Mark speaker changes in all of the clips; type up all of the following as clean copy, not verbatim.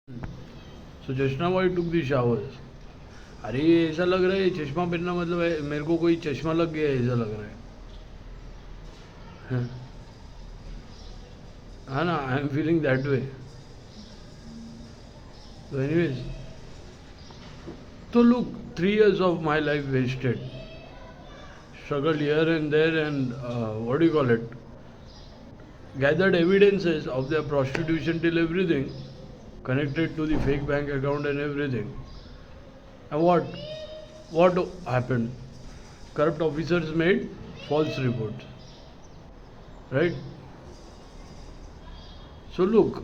Speaker 1: So Jashna boy took the showers. अरे ये ऐसा लग रहा है चश्मा पहनना मतलब है मेरे को कोई चश्मा लग गया है ऐसा लग रहा है हाँ ना I am feeling that way so anyways so look 3 years of my life wasted struggled here and there and what do you call it gathered evidences of their prostitution till everything connected to the fake bank account and everything and what happened corrupt officers made false reports right so look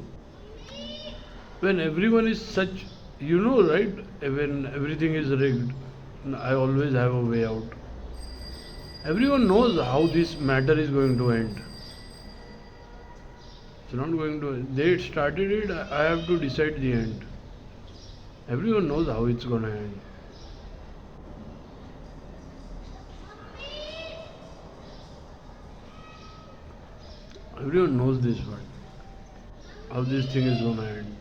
Speaker 1: when everyone is such right when everything is rigged I always have a way out everyone knows how this matter is going to end it's not going to they started it I have to decide the end everyone knows how it's going to end everyone knows this one how this thing is going to end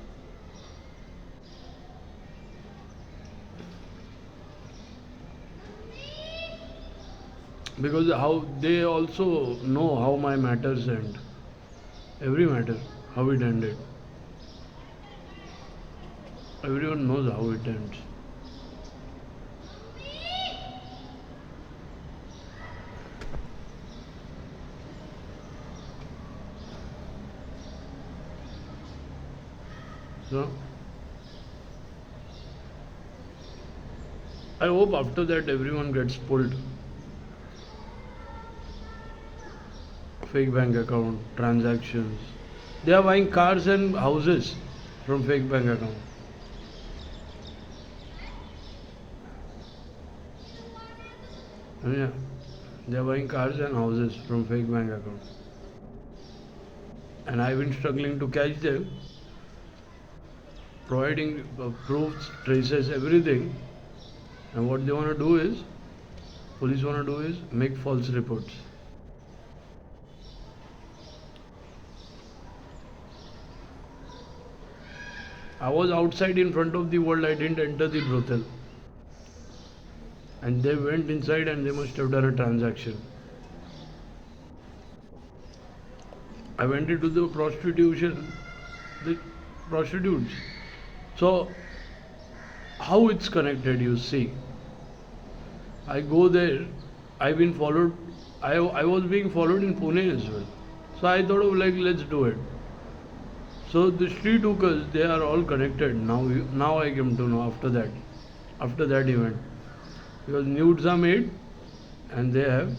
Speaker 1: because how they also know how my matters end every matter how it ended everyone knows how it ends so I hope after that everyone gets pulled fake bank account transactions they are buying cars and houses from fake bank account yeah they are buying cars and houses from fake bank account and I've been struggling to catch them providing proofs traces everything and what they want to do is police want to do is make false reports I was outside in front of the world I didn't enter the brothel and they went inside and they must have done a transaction I went into the prostitutes so how it's connected you see I go there I've been followed I was being followed in Pune as well so I thought of like let's do it so the street hookers they are all connected now I came to know after that event because nudes are made and they have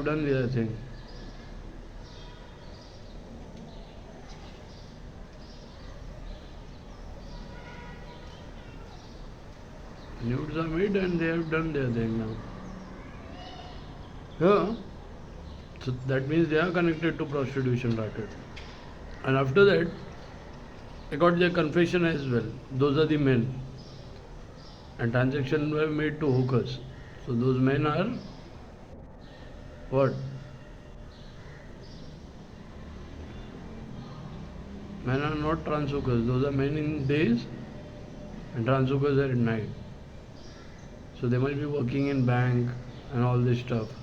Speaker 1: done the other thing nudes are made and they have done their thing now yeah so that means they are connected to prostitution racket and after that I got their confession as well those are the men and transactions were made to hookers so those men are what men are not trans hookers those are men in days and trans hookers are at night so they must be working in bank and all this stuff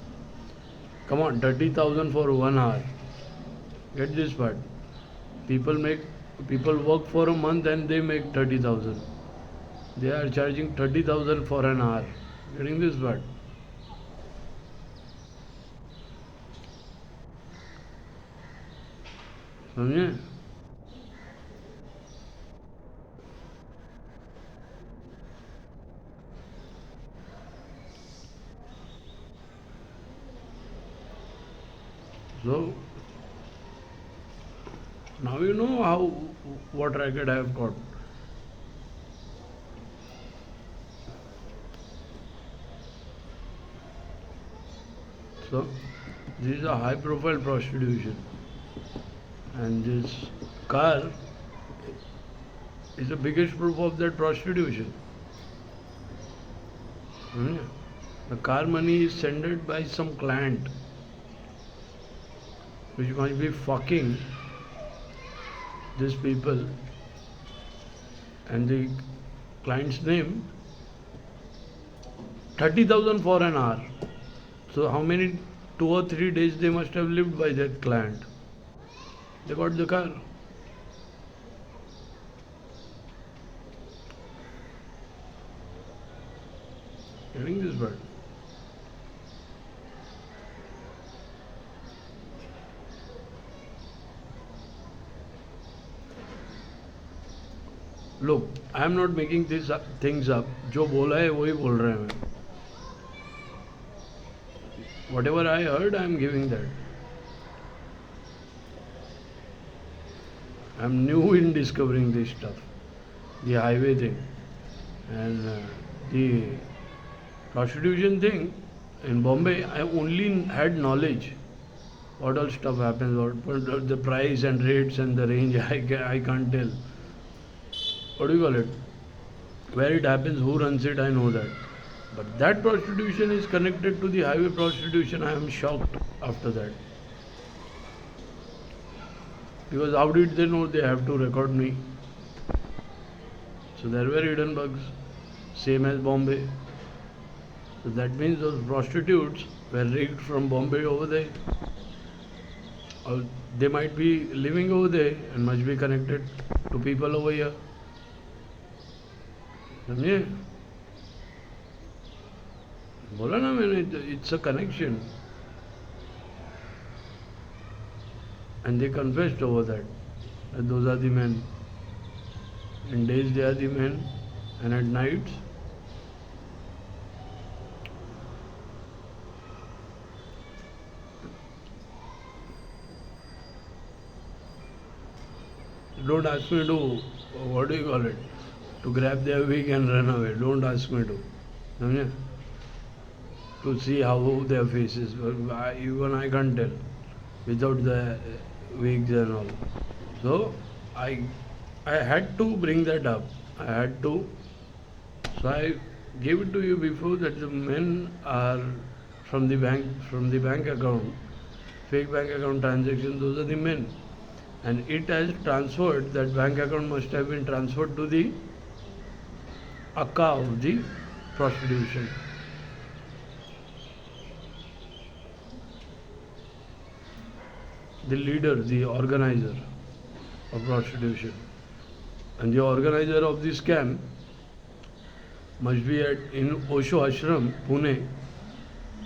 Speaker 1: come on 30,000 for 1 hour get this part people work for a month and they make 30,000 they are charging 30,000 for an hour getting this part समझे so now you know how what racket I have got so this is a high profile prostitution and this car is the biggest proof of that prostitution the car money is sent by some client which must be fucking these people and the client's name, 30,000 for an hour. So how many 2 or 3 days they must have lived by that client? They got the car. Getting this part? Look, I am not making these things up. जो बोला है वही बोल रहे हैं मैं. Whatever I heard, I am giving that. I am new in discovering this stuff, the highway thing, and the prostitution thing in Bombay. I only had knowledge. What all stuff happens, what the price and rates and the range, I can't tell. What do you call it? Where it happens, who runs it, I know that. But that prostitution is connected to the highway prostitution. I am shocked after that. Because how did they know they have to record me? So there were hidden bugs, same as Bombay. So that means those prostitutes were rigged from Bombay over there. Or they might be living over there and must be connected to people over here. समझे? बोला ना मैंने, it's a connection. And they confessed over that those are the men. In days they are the men, and at nights don't ask me to, what do you call it, to grab their wig and run away. Don't ask me to. समझे? To see how their faces. Even I can't tell without the wigs and all. So I had to bring that up. I had to. So I gave it to you before that the men are from the bank account, fake bank account transactions. Those are the men, and it has transferred. That bank account must have been transferred to the akka of the prostitution. The leader, the organizer of prostitution, and the organizer of the scam must be in Osho Ashram, Pune,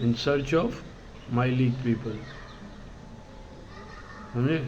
Speaker 1: in search of my league people. समझे?